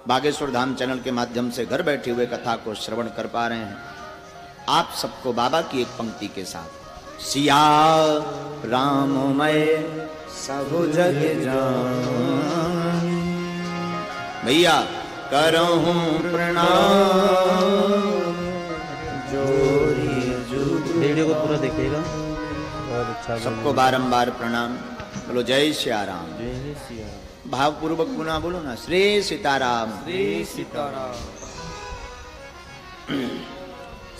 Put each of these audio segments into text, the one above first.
Bageshwar Dham channel के माध्यम से घर बैठे हुए कथा को श्रवण कर पा रहे हैं। आप सबको बाबा की एक पंक्ति के साथ, सिया राममय सब जग जान, भैया करहूं प्रणाम जोरी जुग। वीडियो को पूरा देखिएगा, बहुत अच्छा। सबको बारंबार प्रणाम। बोलो जय श्री राम। जय श्री राम। भाव पूर्वक पुनः बोलो ना, श्री सीताराम। श्री सीताराम।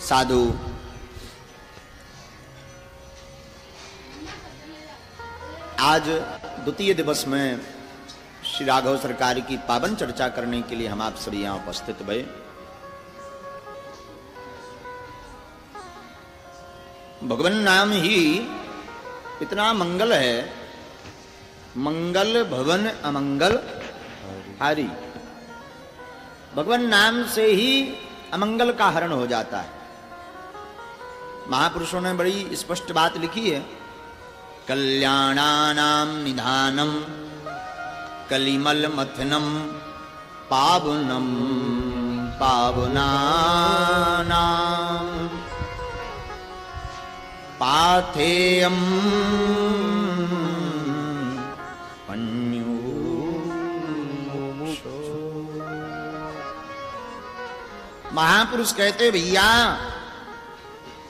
साधु आज द्वितीय दिवस में श्री राघव सरकार की पावन चर्चा करने के लिए हम आप सभी यहां उपस्थित हुए। भगवान नाम ही इतना मंगल है, मंगल भवन अमंगल हारी। भगवान नाम से ही अमंगल का हरण हो जाता है। महापुरुषों ने बड़ी स्पष्ट बात लिखी है, कल्याणानां निधानम कलिमल मथनम पावनम पावनानां पाथेयम महापुरुष कहते भैया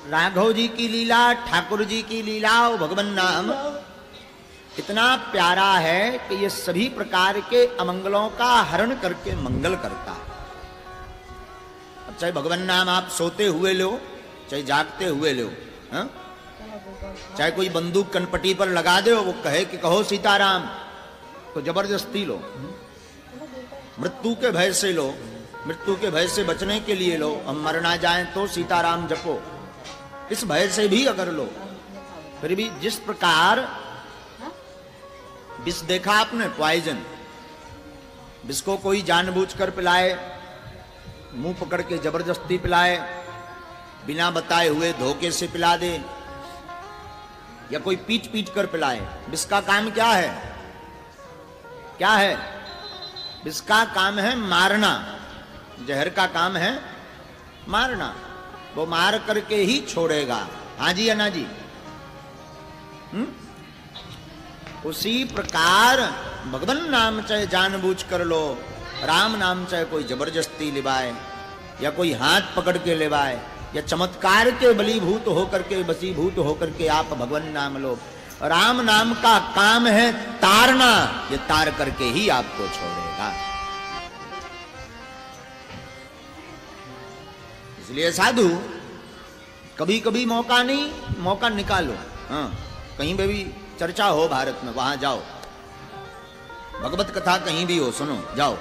राघव जी की लीला, ठाकुर जी की लीला और भगवान नाम इतना प्यारा है कि ये सभी प्रकार के अमंगलों का हरण करके मंगल करता है। अब चाहे भगवान नाम आप सोते हुए लो, चाहे जागते हुए लो, हाँ? चाहे कोई बंदूक कनपटी पर लगा दे, वो कहे कि कहो सीताराम, तो जबरदस्ती लो। मृत्यु के भय से लो, मृत्यु के भय से बचने के लिए लो, हम मर ना जाएं तो सीताराम जपो, इस भय से भी अगर लो। फिर भी जिस प्रकार विष देखा आपने, पॉइजन, विष को कोई जानबूझकर पिलाए, मुंह पकड़ के जबरदस्ती पिलाए, बिना बताए हुए धोखे से पिला दे, या कोई पीट पीट कर पिलाए, विष का काम क्या है? क्या है? विष का काम है मारना, जहर का काम है मारना। वो मार करके ही छोड़ेगा। हाँ जी या ना जी? उसी प्रकार भगवान नाम चाहे जानबूझ कर लो, राम नाम चाहे कोई जबरदस्ती लिवाए, या कोई हाथ पकड़ के लिवाए, या चमत्कार के बलीभूत होकर के, बसीभूत होकर के आप भगवान नाम लो। राम नाम का काम है तारना, ये तार करके ही आपको छोड़ेगा। इसलिए साधु कभी कभी मौका नहीं, मौका निकालो। हाँ, कहीं पे भी चर्चा हो भारत में, वहां जाओ, भगवत कथा कहीं भी हो, सुनो, जाओ।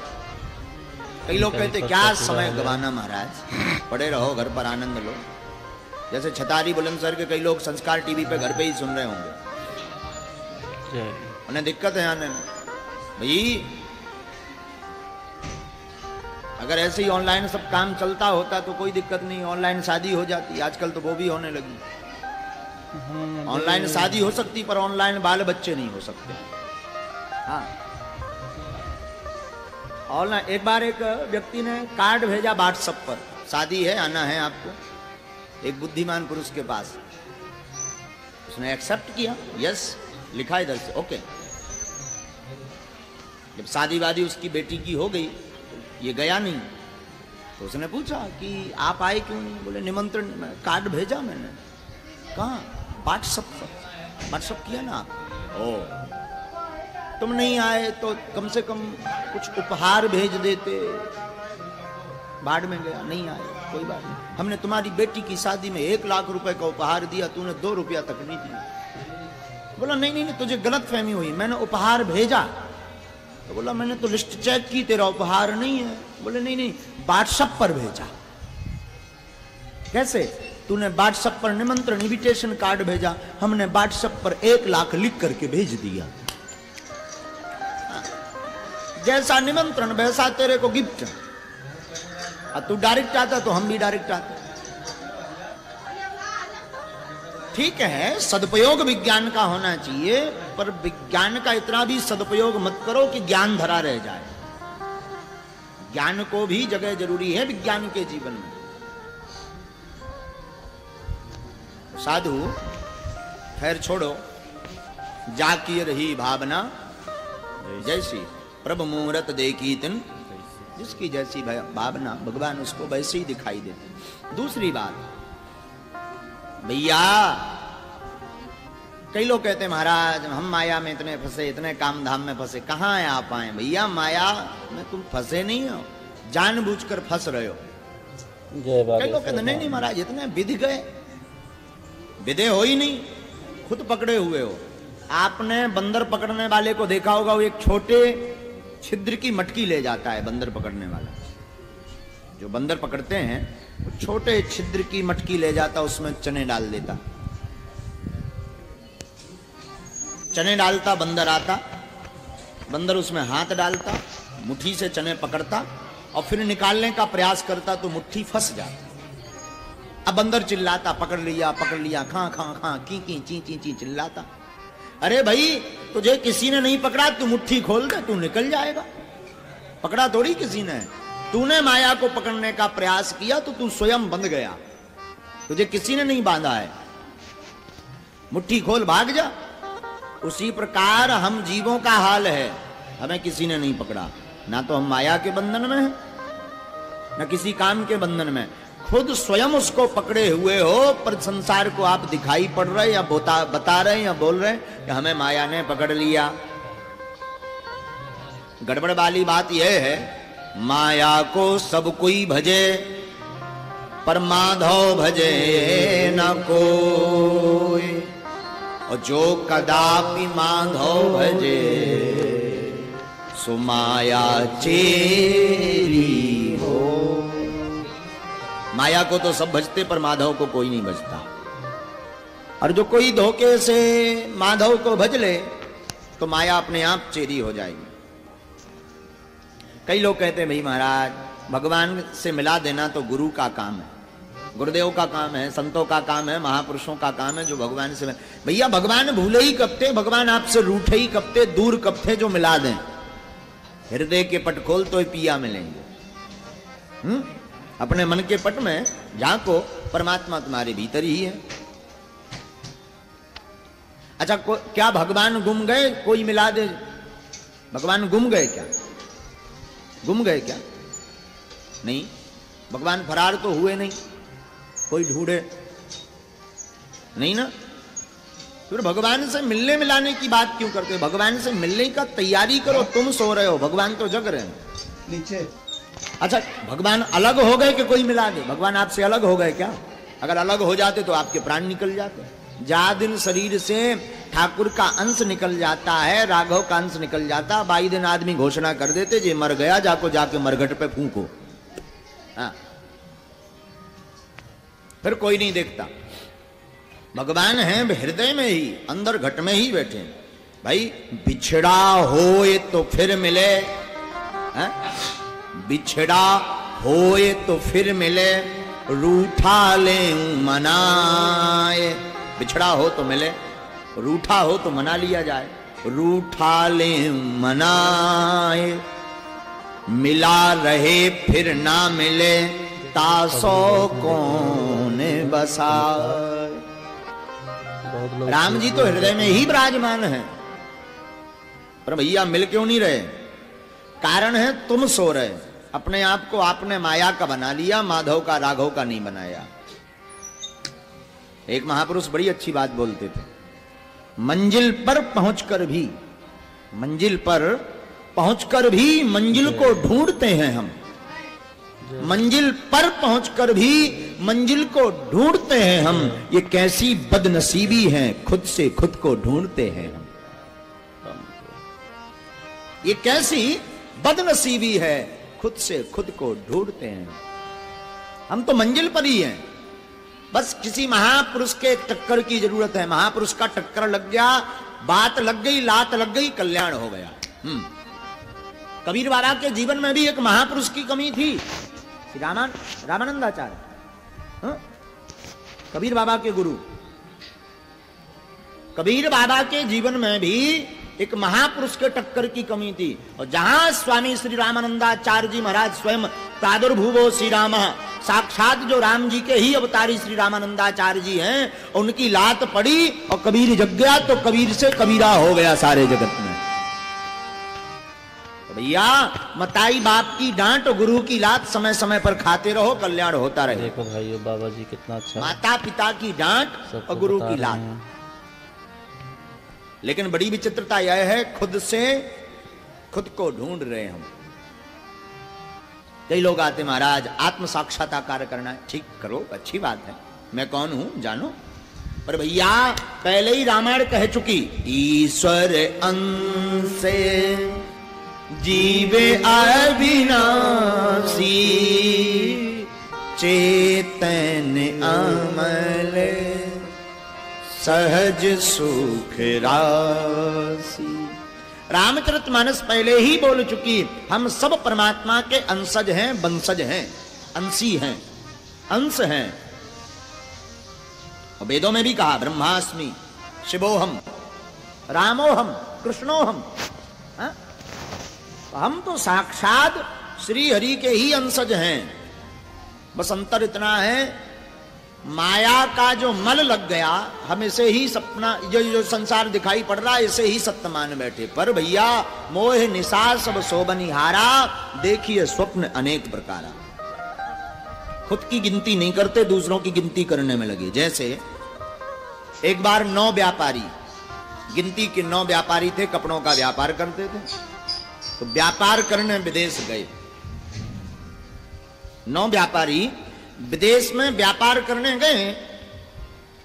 कई लोग कहते क्या समय गवाना महाराज, पड़े रहो घर पर, आनंद लो। जैसे छतारी बुलंदशहर के कई लोग संस्कार टीवी पे घर पे ही सुन रहे होंगे, उन्हें दिक्कत है आने में। भाई अगर ऐसे ही ऑनलाइन सब काम चलता होता तो कोई दिक्कत नहीं, ऑनलाइन शादी हो जाती। आजकल तो वो भी होने लगी। ऑनलाइन शादी हो सकती पर ऑनलाइन बाल बच्चे नहीं हो सकते। हाँ, ऑनलाइन। एक बार एक व्यक्ति ने कार्ड भेजा व्हाट्सएप पर, शादी है, आना है आपको, एक बुद्धिमान पुरुष के पास। उसने एक्सेप्ट किया, यस लिखा इधर से, ओके। जब शादी वादी उसकी बेटी की हो गई, ये गया नहीं, तो उसने पूछा कि आप आए क्यों नहीं? बोले निमंत्रण, कार्ड भेजा मैंने। कहाँ? व्हाट्सएप पर, व्हाट्सएप किया ना आप। ओ, तुम नहीं आए तो कम से कम कुछ उपहार भेज देते। बाढ़ में गया, नहीं आए, कोई बात नहीं। हमने तुम्हारी बेटी की शादी में 1 लाख रुपए का उपहार दिया, तूने 2 रुपया तक नहीं दिया। बोला नहीं नहीं नहीं, तुझे गलत फहमी हुई, मैंने उपहार भेजा। तो बोला मैंने तो लिस्ट चेक की, तेरा उपहार नहीं है। बोले नहीं नहीं, व्हाट्सएप पर भेजा। कैसे? तूने व्हाट्सएप पर निमंत्रण इनविटेशन कार्ड भेजा, हमने व्हाट्सएप पर 1 लाख लिख करके भेज दिया। जैसा निमंत्रण वैसा तेरे को गिफ्ट। तू डायरेक्ट आता तो हम भी डायरेक्ट आते। ठीक है, सदुपयोग विज्ञान का होना चाहिए, पर विज्ञान का इतना भी सदुपयोग मत करो कि ज्ञान धरा रह जाए। ज्ञान को भी जगह जरूरी है विज्ञान के जीवन में। साधु खैर छोड़ो, जाकी रही भावना जैसी प्रभु मुहूर्त देखी तिन, जिसकी जैसी भावना भगवान उसको वैसे ही दिखाई देते। दूसरी बात, भैया कई लोग कहते हैं महाराज हम माया में इतने फंसे, इतने काम धाम में फंसे, कहाँ है आप आए? भैया माया में तुम फंसे नहीं हो, जानबूझकर फंस रहे हो। कई लोग कहते नहीं महाराज इतने विध गए, विधे हो ही नहीं, खुद पकड़े हुए हो। आपने बंदर पकड़ने वाले को देखा होगा, वो एक छोटे छिद्र की मटकी ले जाता है। बंदर पकड़ने वाला जो बंदर पकड़ते हैं वो छोटे छिद्र की मटकी ले जाता, उसमें चने डाल देता, चने डालता, बंदर आता, बंदर उसमें हाथ डालता, मुट्ठी से चने पकड़ता और फिर निकालने का प्रयास करता तो मुट्ठी फंस जाती। अब बंदर चिल्लाता, पकड़ लिया, खां खां खां, की ची ची ची चिल्लाता। अरे भाई तुझे किसी ने नहीं पकड़ा, तू मुट्ठी खोल दे, तू निकल जाएगा। पकड़ा थोड़ी किसी ने, तूने माया को पकड़ने का प्रयास किया तो तू स्वयं बंध गया, तुझे किसी ने नहीं बांधा है। मुट्ठी खोल भाग जा। उसी प्रकार हम जीवों का हाल है, हमें किसी ने नहीं पकड़ा, ना तो हम माया के बंधन में हैं, ना किसी काम के बंधन में, खुद स्वयं उसको पकड़े हुए हो। पर संसार को आप दिखाई पड़ रहे या बता रहे या बोल रहे कि हमें माया ने पकड़ लिया। गड़बड़ वाली बात यह है, माया को सब कोई भजे पर माधव भजे न कोई, और जो कदापि माधव भजे सो माया चेरी हो। माया को तो सब भजते पर माधव को कोई नहीं भजता, और जो कोई धोखे से माधव को भज ले तो माया अपने आप चेरी हो जाएगी। कई लोग कहते हैं भाई महाराज भगवान से मिला देना तो गुरु का काम है, गुरुदेव का काम है, संतों का काम है, महापुरुषों का काम है जो भगवान से। भैया भगवान भूले ही कब थे, भगवान आपसे रूठे ही कब थे, दूर कब थे जो मिला दें। हृदय के पट खोल तो पिया मिलेंगे। अपने मन के पट में झांको, परमात्मा तुम्हारे भीतर ही है। अच्छा क्या भगवान गुम गए, कोई मिला दे? भगवान गुम गए क्या? गुम गए क्या? नहीं, भगवान फरार तो हुए नहीं, कोई ढूंढे नहीं ना। फिर भगवान से मिलने मिलाने की बात क्यों करते हो? भगवान से मिलने का तैयारी करो, तुम सो रहे हो, भगवान तो जग रहे हैं नीचे। अच्छा भगवान अलग हो गए कि कोई मिला दे? भगवान आपसे अलग हो गए क्या? अगर अलग हो जाते तो आपके प्राण निकल जाते। जा दिन शरीर से ठाकुर का अंश निकल जाता है, राघव का अंश निकल जाता, 22 दिन आदमी घोषणा कर देते जे मर गया, जाके मरघट पे फूंको। हाँ, फिर कोई नहीं देखता। भगवान है हृदय में ही, अंदर घट में ही बैठे। भाई बिछड़ा होए तो फिर मिले, बिछड़ा होए तो फिर मिले, रूठा ले मनाए। बिछड़ा हो तो मिले, रूठा हो तो मना लिया जाए। रूठा ले मनाए, मिला रहे फिर ना मिले, तासो कौन बसा। राम जी तो हृदय में ही विराजमान है, पर भैया मिल क्यों नहीं रहे? कारण है तुम सो रहे, अपने आप को आपने माया का बना लिया, माधव का राघव का नहीं बनाया। एक महापुरुष बड़ी अच्छी बात बोलते थे, मंजिल पर पहुंचकर भी, मंजिल पर पहुंचकर भी मंजिल को ढूंढते हैं हम। मंजिल पर पहुंचकर भी मंजिल को ढूंढते हैं हम, ये कैसी बदनसीबी है, खुद से खुद को ढूंढते हैं हम। ये कैसी बदनसीबी है, खुद से खुद को ढूंढते हैं हम। तो मंजिल पर ही हैं, बस किसी महापुरुष के टक्कर की जरूरत है। महापुरुष का टक्कर लग गया, बात लग गई, लात लग गई, कल्याण हो गया। कबीर बाबा के जीवन में भी एक महापुरुष की कमी थी, रामानंदाचार्य, कबीर बाबा के गुरु। कबीर बाबा के जीवन में भी एक महापुरुष के टक्कर की कमी थी। और जहां स्वामी श्री रामानंदाचार्य जी महाराज स्वयं प्रादुर्भूवो श्री राम, साक्षात जो राम जी के ही अवतारी श्री रामानंदाचार्य जी हैं, उनकी लात पड़ी और कबीर जग गया, तो कबीर से कबीरा हो गया सारे जगत में। तो भैया मताई बाप की डांट और गुरु की लात समय समय पर खाते रहो, कल्याण होता रहे। देखो भाई बाबा जी कितना अच्छा, माता पिता की डांट और गुरु की लात। लेकिन बड़ी विचित्रता यह है, खुद से खुद को ढूंढ रहे हम। कई लोग आते, महाराज आत्म साक्षात्कार करना है, ठीक करो, अच्छी बात है, मैं कौन हूं जानो, पर भैया पहले ही रामायण कह चुकी, ईश्वर अंश जीवे अविनाशी चेतन अमल सहज सुख राशि। रामचरितमानस पहले ही बोल चुकी, हम सब परमात्मा के अंशज हैं, वंशज हैं, अंशी हैं, अंश हैं। और वेदों में भी कहा, ब्रह्मास्मि शिवोहम रामोहम कृष्णोहम। हम तो साक्षात श्री हरि के ही अंशज हैं। बस अंतर इतना है, माया का जो मल लग गया, हम इसे ही सपना, जो संसार दिखाई पड़ रहा है, इसे ही सत्य मान बैठे। पर भैया मोह निशा सब शोभनिहारा, देखिए स्वप्न अनेक प्रकारा। खुद की गिनती नहीं करते, दूसरों की गिनती करने में लगे। जैसे एक बार 9 व्यापारी, गिनती के 9 व्यापारी थे, कपड़ों का व्यापार करते थे, तो व्यापार करने विदेश गए। 9 व्यापारी विदेश में व्यापार करने गए,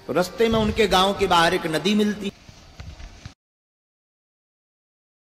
तो रास्ते में उनके गांव के बाहर एक नदी मिलती।